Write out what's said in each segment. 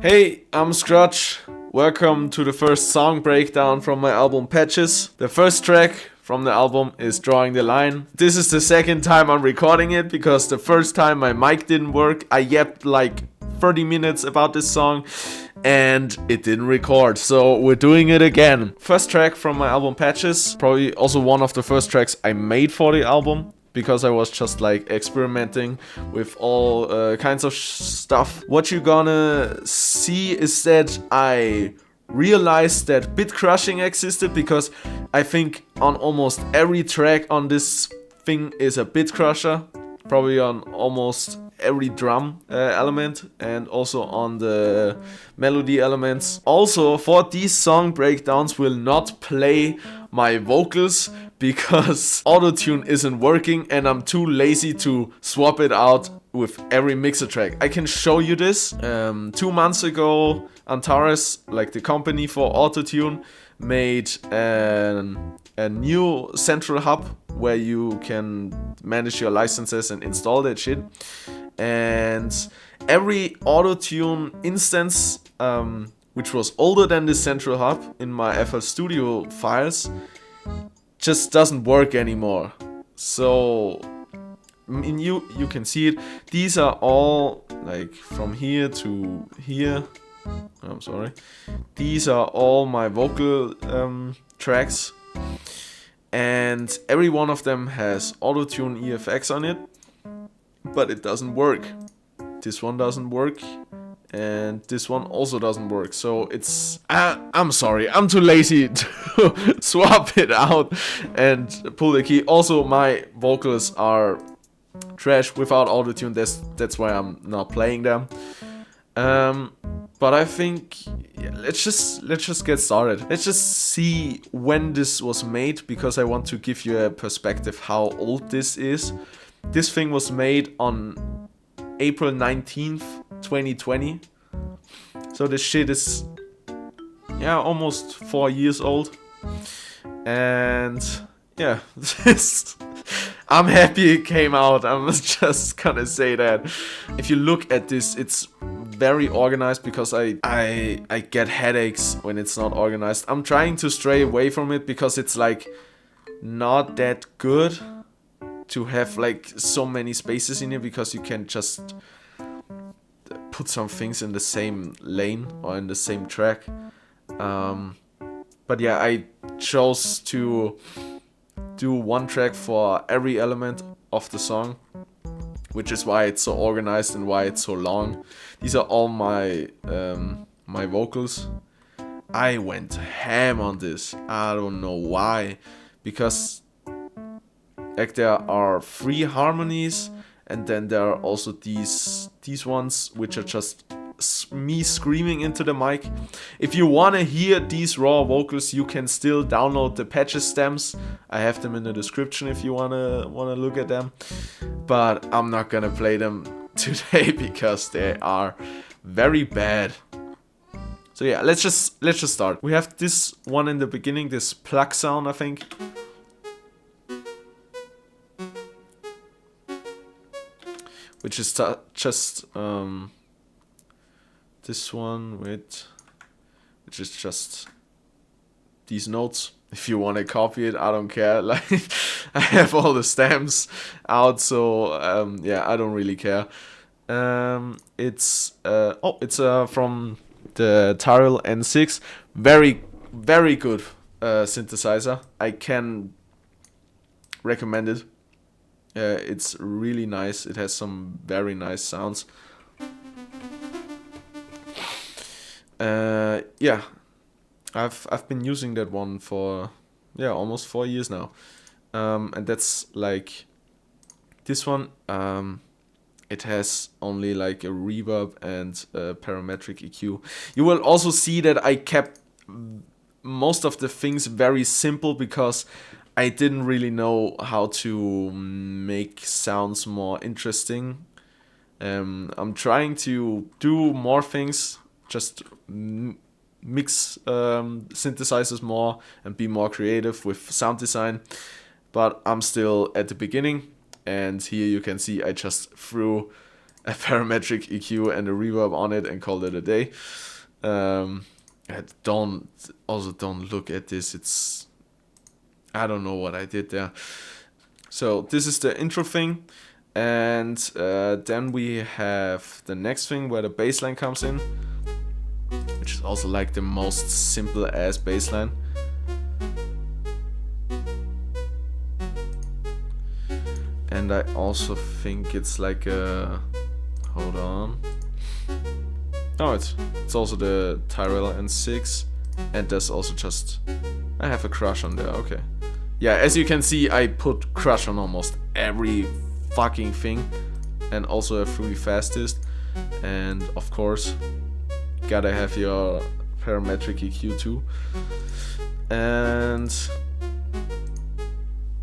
Hey, I'm Scrutch. Welcome to the first song breakdown from my album Patches. The first track from the album is Drawing the Line. This is the second time I'm recording it because the first time my mic didn't work. I yapped like 30 minutes about this song and it didn't record, so we're doing it again. First track from my album Patches, probably also one of the first tracks I made for the album, because I was just like experimenting with all kinds of stuff. What you're gonna see is that I realized that bit crushing existed, because I think on almost every track on this thing is a bit crusher, probably on almost every drum element and also on the melody elements. Also, for these song breakdowns will not play my vocals because autotune isn't working and I'm too lazy to swap it out with every mixer track. I can show you this. 2 months ago, Antares, like the company for autotune, made a new central hub where you can manage your licenses and install that shit. And every autotune instance, which was older than the central hub in my FL Studio files, just doesn't work anymore. So you can see it. These are all like from here to here. I'm sorry. These are all my vocal tracks, and every one of them has autotune EFX on it, but it doesn't work. This one doesn't work, and this one also doesn't work. So it's I'm sorry, I'm too lazy to swap it out and pull the key. Also, my vocals are trash without autotune. That's why I'm not playing them. But I think let's just get started. Let's just see when this was made, because I want to give you a perspective how old this is. This thing was made on April 19th, 2020. So this shit is almost 4 years old. And yeah, I'm happy it came out. I'm just gonna say that. If you look at this, it's very organized, because I get headaches when it's not organized. I'm trying to stray away from it because it's like not that good to have like so many spaces in here, because you can just put some things in the same lane or in the same track. But yeah, I chose to do one track for every element of the song, which is why it's so organized and why it's so long. These are all my my vocals. I went ham on this. I don't know why, because like there are 3 harmonies, and then there are also these ones which are just me screaming into the mic. If you want to hear these raw vocals, you can still download the Patches stems. I have them in the description if you wanna look at them. But I'm not gonna play them today because they are very bad. So yeah, let's just start. We have this one in the beginning, this pluck sound, I think. Which is just this one which is just these notes. If you want to copy it, I don't care. Like, I have all the stamps out, so I don't really care. It's from the Tyrell N6. Very, very good synthesizer. I can recommend it. It's really nice. It has some very nice sounds. I've been using that one for almost 4 years now, and that's like this one. It has only like a reverb and a parametric EQ. You will also see that I kept most of the things very simple, because I didn't really know how to make sounds more interesting. I'm trying to do more things, just mix synthesizers more and be more creative with sound design. But I'm still at the beginning, and here you can see I just threw a parametric EQ and a reverb on it and called it a day. Don't look at this. It's, I don't know what I did there. So this is the intro thing, and then we have the next thing where the bass line comes in, which is also like the most simple ass bass line. And I also think it's like a, hold on. Oh, it's also the Tyrell N6, and there's also just, I have a crush on there. Okay. Yeah, as you can see, I put crush on almost every fucking thing, and also a free fastest, and of course, gotta have your parametric EQ too. And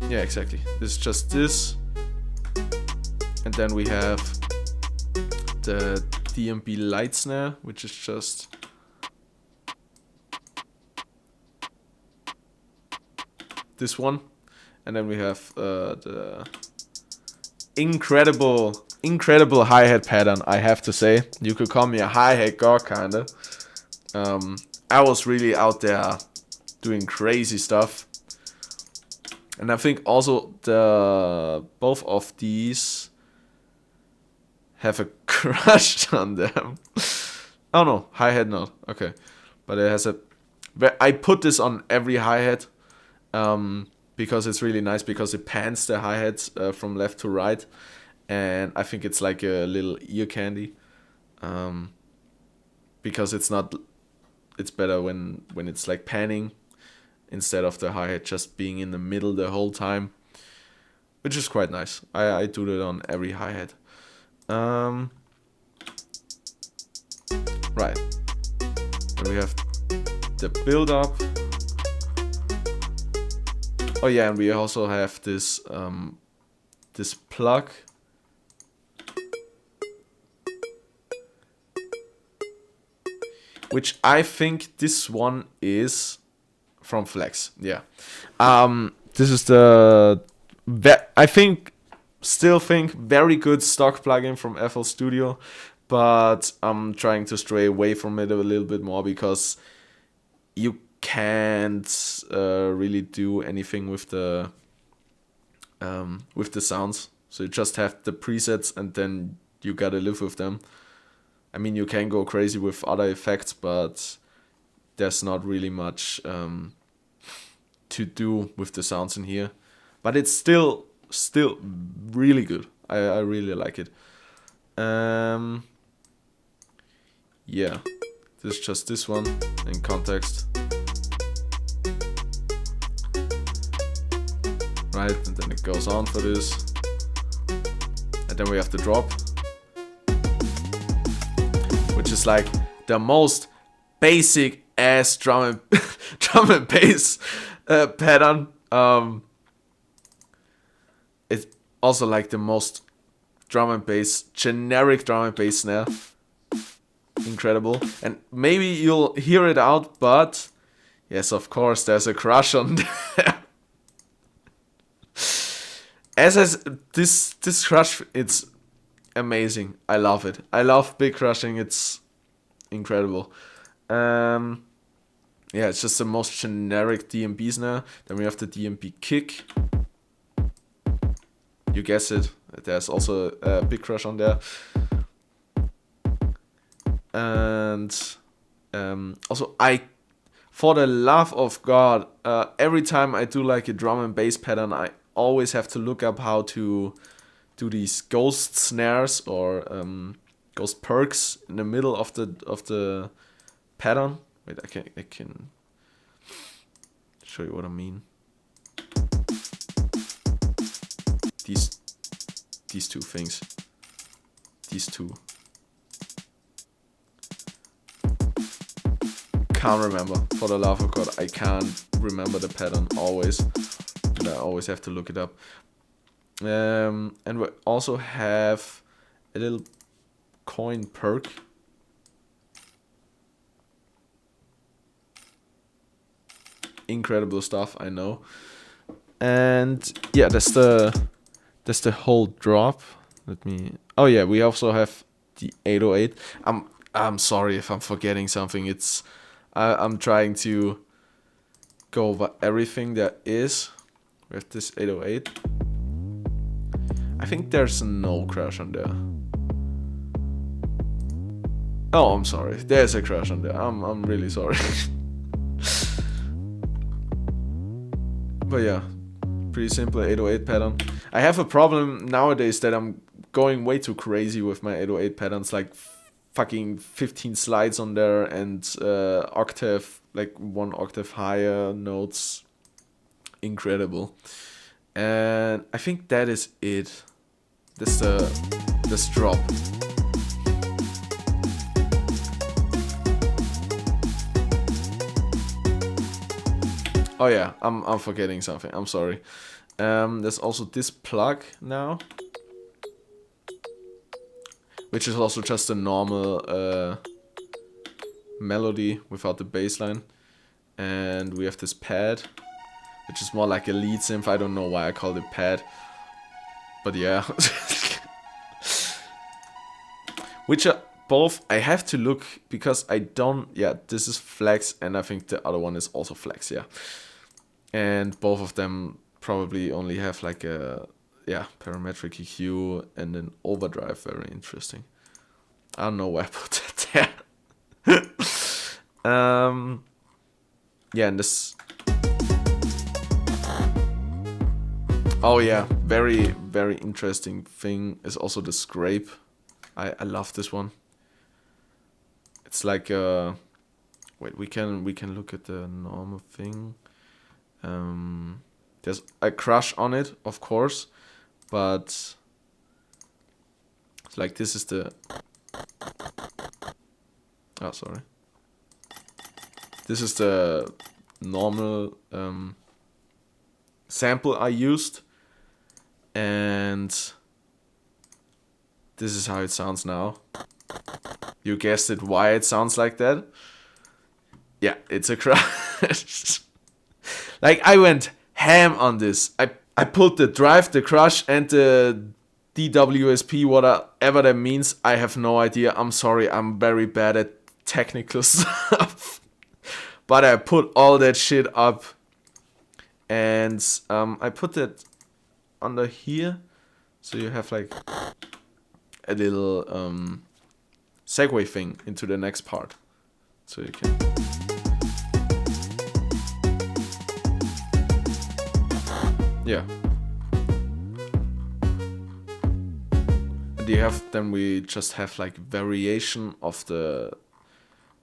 yeah, exactly. It's just this, and then we have the DMB light snare, which is just this one, and then we have the incredible hi-hat pattern. I have to say, you could call me a hi-hat god kinda. I was really out there doing crazy stuff, and I think also the both of these have a crush on them. Oh no, hi-hat not. Okay, but it has a. I put this on every hi-hat. Because it's really nice, because it pans the hi-hats from left to right, and I think it's like a little ear candy, because it's better when it's like panning instead of the hi-hat just being in the middle the whole time, which is quite nice. I do that on every hi-hat. Right, and we have the build up. Oh yeah, and we also have this this plug, which I think this one is from Flex. Yeah, this is the still think very good stock plugin from FL Studio, but I'm trying to stray away from it a little bit more, because you can't really do anything with the sounds. So you just have the presets, and then you gotta live with them. I mean, you can go crazy with other effects, but there's not really much to do with the sounds in here. But it's still really good. I really like it. Yeah, this is just this one in context. Right, and then it goes on for this, and then we have the drop, which is like the most basic ass drum and bass pattern. It's also like the most generic drum and bass snare. Incredible, and maybe you'll hear it out, but yes, of course, there's a crush on there. This crush, it's amazing. I love it. I love big crushing. It's incredible. Yeah, it's just the most generic DMB snare. Then we have the DMB kick. You guess it. There's also a big crush on there. And also, for the love of God, every time I do like a drum and bass pattern, I always have to look up how to do these ghost snares or ghost perks in the middle of the pattern. Wait, I can show you what I mean. These two things. These two. Can't remember. For the love of God, I can't remember the pattern always. And I always have to look it up. And we also have a little coin perk. Incredible stuff, I know. And yeah, that's the whole drop. Let me. Oh yeah, we also have the 808. I'm sorry if I'm forgetting something. I'm trying to go over everything there is with this 808. I think there's no crash on there. Oh, I'm sorry. There's a crash on there. I'm really sorry. But yeah, pretty simple 808 pattern. I have a problem nowadays that I'm going way too crazy with my 808 patterns, like fucking 15 slides on there and octave, like 1 octave higher notes. Incredible. And I think that is it. This drop. Oh yeah, I'm forgetting something. I'm sorry. There's also this plug now, which is also just a normal melody without the bass line. And we have this pad, which is more like a lead synth. I don't know why I called it pad, but yeah. Which are both, I have to look because I don't, yeah, this is flex and I think the other one is also flex, yeah. And both of them probably only have like a, yeah, parametric EQ and an overdrive. Very interesting. I don't know why I put that there. Yeah, and this. Oh yeah, very, very interesting thing is also the scrape. I love this one. It's like wait, we can look at the normal thing. There's a crush on it, of course, but like this is the. Oh, sorry. This is the normal sample I used, and this is how it sounds now. You guessed it, why it sounds like that? Yeah, it's a crush. Like, I went ham on this. I put the drive, the crush, and the DWSP, whatever that means. I have no idea. I'm sorry, I'm very bad at technical stuff. But I put all that shit up. And I put that under here. So you have like a little segue thing into the next part. So you can. Yeah. And then we just have like variation of the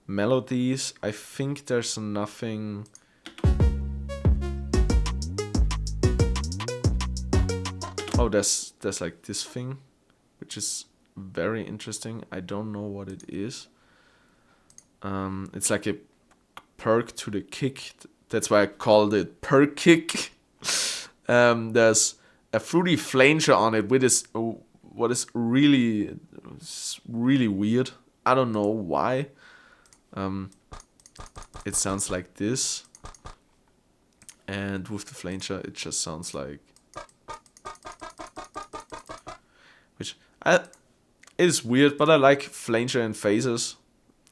melodies. I think there's nothing. Oh, there's like this thing, which is very interesting. I don't know what it is. It's like a perk to the kick. That's why I called it perk kick. There's a fruity flanger on it, which is what is really weird. I don't know why. It sounds like this, and with the flanger, it just sounds like. Which it is weird, but I like flanger and phasers.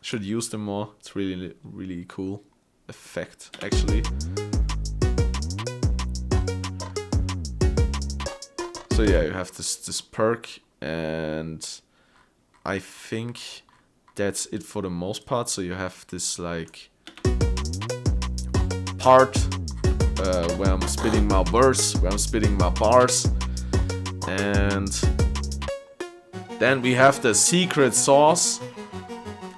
Should use them more. It's really cool effect, actually. So yeah, you have this perk, and I think that's it for the most part. So you have this like part where I'm spitting my verse, where I'm spitting my bars, and then we have the secret sauce.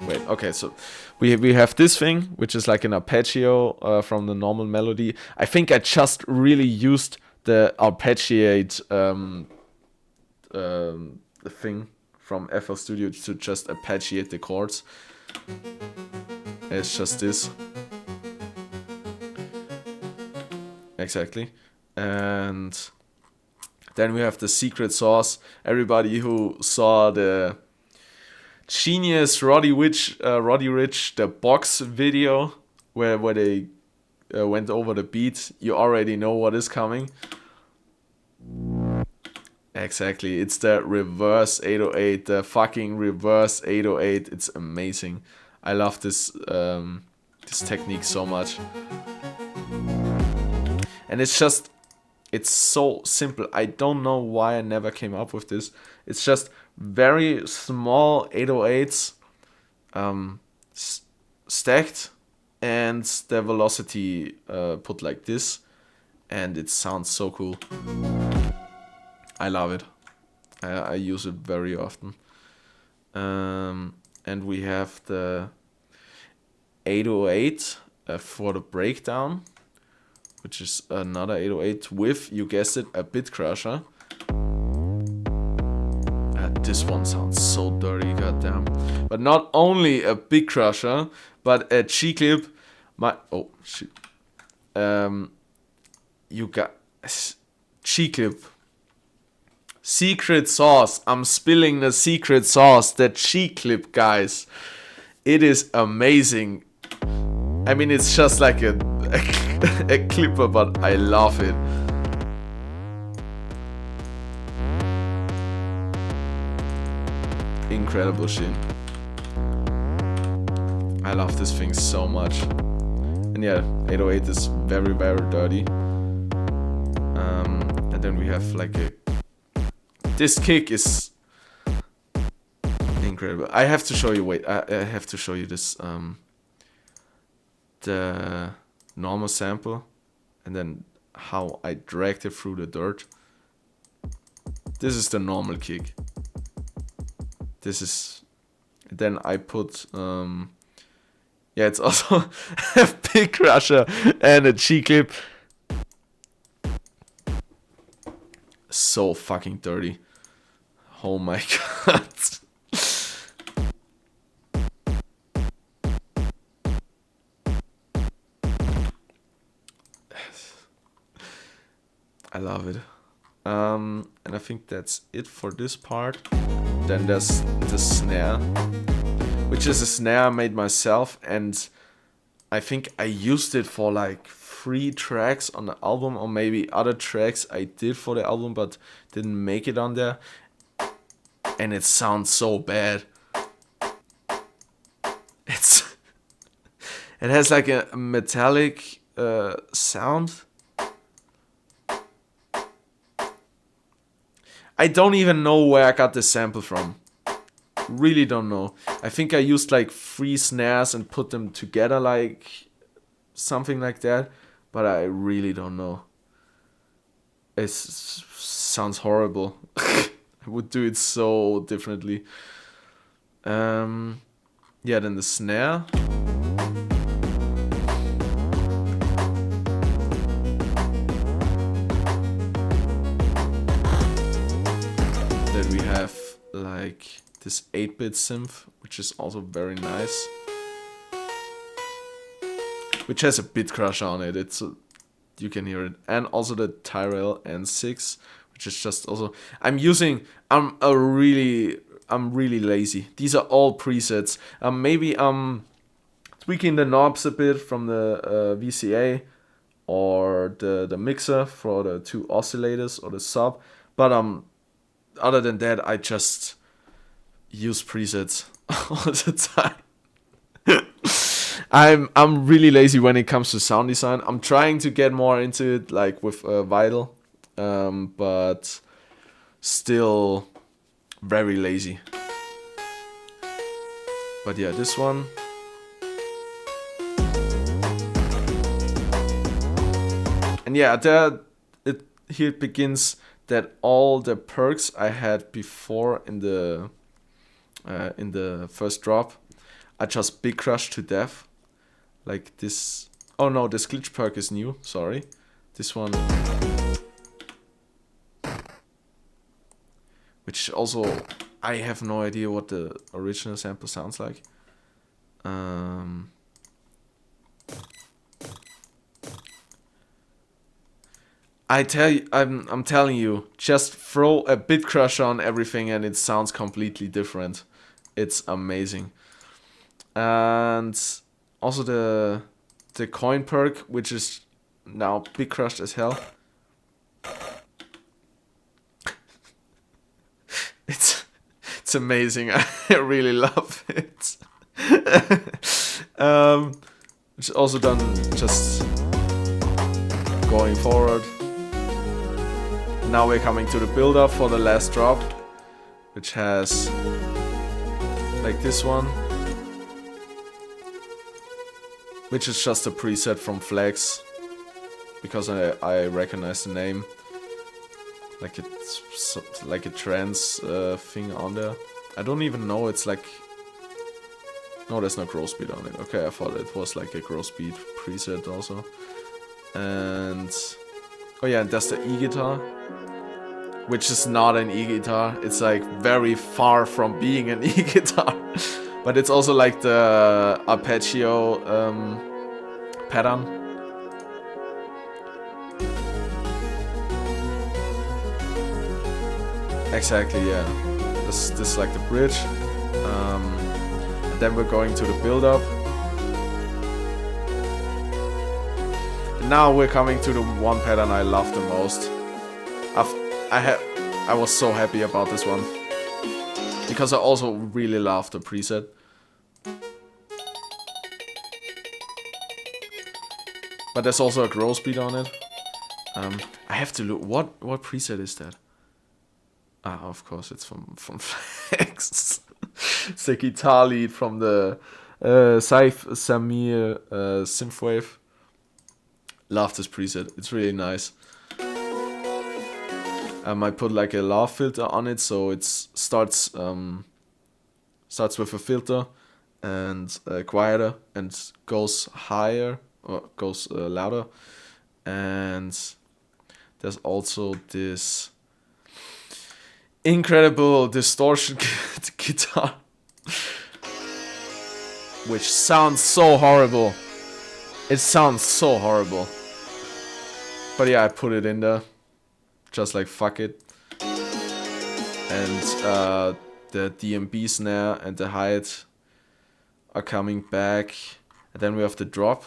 Wait, okay, so we have this thing, which is like an arpeggio from the normal melody. I think I just really used the arpeggiate the thing from FL Studio to just arpeggiate the chords. It's just this. Exactly. And then we have the secret sauce. Everybody who saw the Genius Roddy Rich the box video where they went over the beat, you already know what is coming. Exactly. It's the reverse 808, the fucking reverse 808. It's amazing. I love this technique so much. And it's so simple. I don't know why I never came up with this. It's just very small 808s stacked, and the velocity put like this, and it sounds so cool. I love it. I use it very often. And we have the 808 for the breakdown, which is another 808 with, you guessed it, a bit crusher. This one sounds so dirty, goddamn. But not only a big crusher, but a G-clip. Oh shit. You got G-clip. Secret sauce. I'm spilling the secret sauce. The G-clip, guys. It is amazing. I mean, it's just like a clipper, but I love it. Incredible shit. I love this thing so much. And yeah, 808 is very, very dirty. And then we have like this kick is incredible. I have to show you, wait, I have to show you this, the normal sample, and then how I dragged it through the dirt. This is the normal kick. This is, then I put, yeah, it's also a big crusher and a G-clip. So fucking dirty. Oh my god. I love it. And I think that's it for this part. Then there's the snare, which is a snare I made myself, and I think I used it for like 3 tracks on the album, or maybe other tracks I did for the album but didn't make it on there. And it sounds so bad. It has like a metallic sound. I don't even know where I got this sample from. Really don't know. I think I used like 3 snares and put them together, like something like that. But I really don't know. It sounds horrible. I would do it so differently. Yeah, then the snare. Then we have like this 8-bit synth, which is also very nice. Which has a bit crusher on it. It's you can hear it, and also the Tyrell N6, which is just also. I'm really lazy. These are all presets. Maybe I'm tweaking the knobs a bit from the VCA or the mixer for the 2 oscillators or the sub, but other than that, I just use presets all the time. I'm really lazy when it comes to sound design. I'm trying to get more into it, like with Vital, but still very lazy. But yeah, this one. And yeah, here it begins that all the perks I had before in the first drop, I just big crushed to death. Like this. Oh no, this glitch perk is new. Sorry. This one. Which also, I have no idea what the original sample sounds like. I'm telling you, just throw a bit crusher on everything and it sounds completely different. It's amazing. And also the coin perk, which is now big crushed as hell. It's amazing. I really love it. It's also done just going forward. Now we're coming to the build-up for the last drop, which has like this one, which is just a preset from Flex, because I recognize the name. Like it's like a trance thing on there. I don't even know, it's like... No, there's no growth speed on it. Okay, I thought it was like a growth speed preset also. And... Oh yeah, and that's the E-guitar, which is not an E-guitar. It's like very far from being an E-guitar. But it's also like the arpeggio pattern. Exactly, yeah. This is like the bridge. And then we're going to the build-up. Now we're coming to the one pattern I love the most. I was so happy about this one, because I also really love the preset. But there's also a growth speed on it. I have to look. What preset is that? Ah, of course, it's from Flex. It's the guitar lead from the Saif Samir synthwave. Love this preset. It's really nice. I put like a lav filter on it, so it starts with a filter and quieter and goes higher or goes louder. And there's also this incredible distortion guitar, which sounds so horrible. It sounds so horrible. But yeah, I put it in there. Just like fuck it. And the DMB snare and the hi-hat are coming back. And then we have the drop.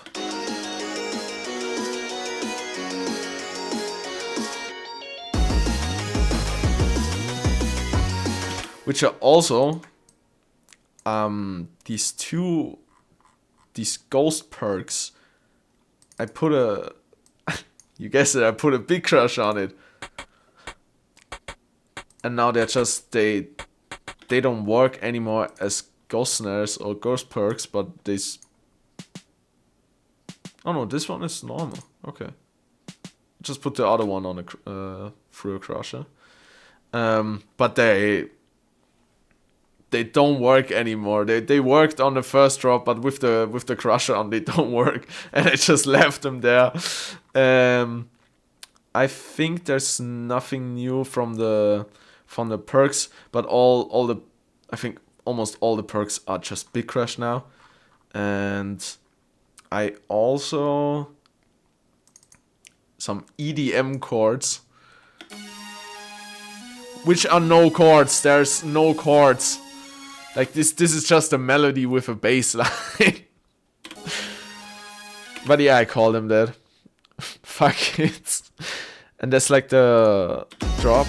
Which are also these ghost perks. I put a you guessed it, I put a big crush on it. And now they're just they don't work anymore as ghost snares or ghost perks, but this... Oh no, this one is normal. Okay. Just put the other one on a through a crusher. But they don't work anymore. They worked on the first drop, but with the crusher on, they don't work, and I just left them there. I think there's nothing new from the perks, but I think almost all the perks are just big crush now. And I also some EDM chords, which are no chords. There's no chords. Like this is just a melody with a bass line. But yeah, I call them that. Fuck it. And that's like the drop.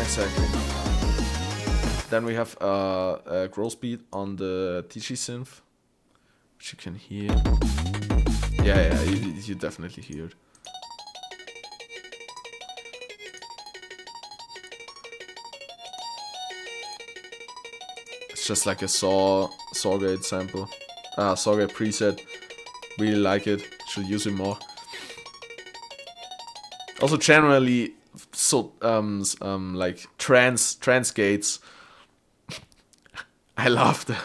Exactly. Then we have a growth beat on the TG synth, which you can hear. Yeah, you definitely hear it. It's just like a Sawgate sample, Sawgate preset. Really like it. Should use it more. Also, generally, like trance gates. I love them.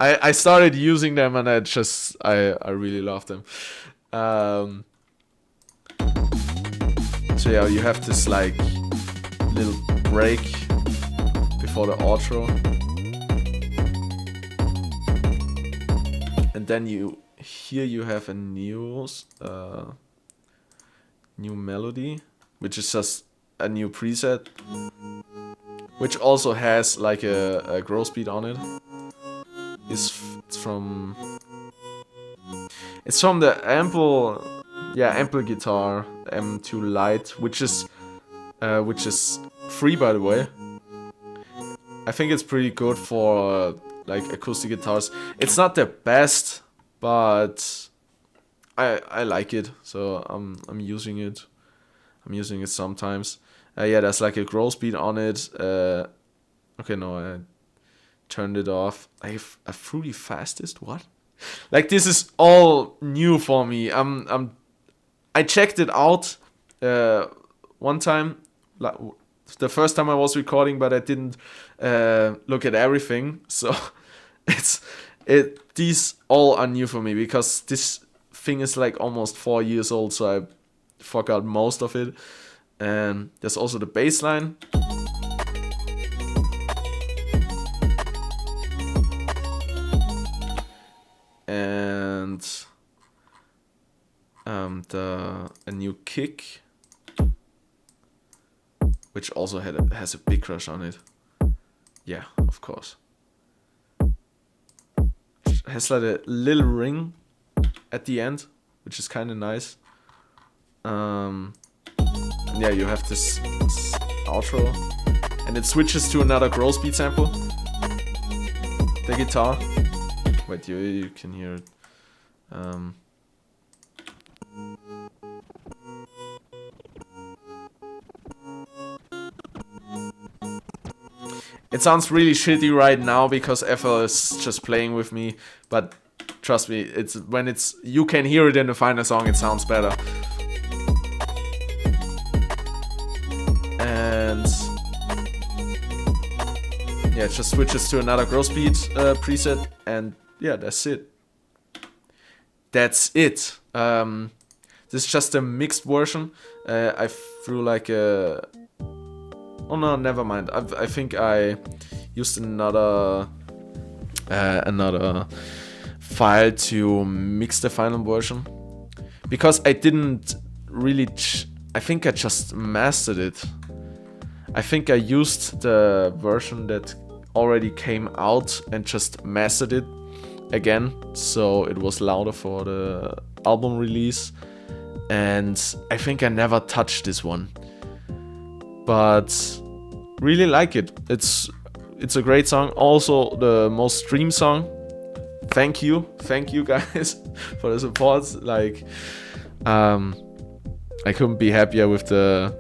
I started using them and I really love them. So yeah, you have this like little break before the outro, and then you have a new melody, which is just a new preset, which also has like a growth speed on it. It's from... It's from the ample guitar M2 Lite, which is free, by the way. I think it's pretty good for like acoustic guitars. It's not the best, but I like it, so I'm using it. I'm using it sometimes. Yeah, there's like a grow speed on it. Okay, no, I turned it off. I have a fruity fastest. What? Like, this is all new for me. I checked it out one time, like, the first time I was recording, but I didn't look at everything. So these all are new for me, because this thing is like almost 4 years old, so I forgot most of it. And there's also the bass line. And a new kick, which also has a big crush on it. Yeah, of course. It has like a little ring at the end, which is kind of nice. And yeah, you have this outro, and it switches to another grow speed sample. The guitar. Wait, you can hear it. It sounds really shitty right now because FL is just playing with me, but trust me, you can hear it in the final song, it sounds better. And yeah, it just switches to another grow speed preset, and yeah, that's it. This is just a mixed version. I threw like a... Oh no, never mind. I think I used another file to mix the final version, because I didn't really... I think I just mastered it. I think I used the version that already came out and just mastered it again, so it was louder for the album release. And I think I never touched this one, but really like it. It's a great song. Also the most streamed song. Thank you guys for the support. Like, I couldn't be happier with the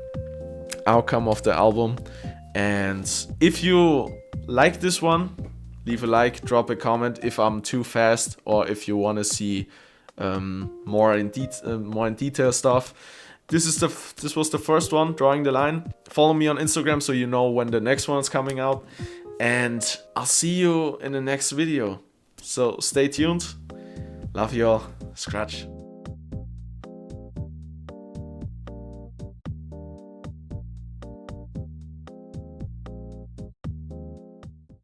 outcome of the album. And if you like this one, leave a like, drop a comment if I'm too fast, or if you want to see more in detail stuff. This was the first one, Drawing the Line. Follow me on Instagram so you know when the next one's coming out. And I'll see you in the next video. So stay tuned. Love you all. Scratch.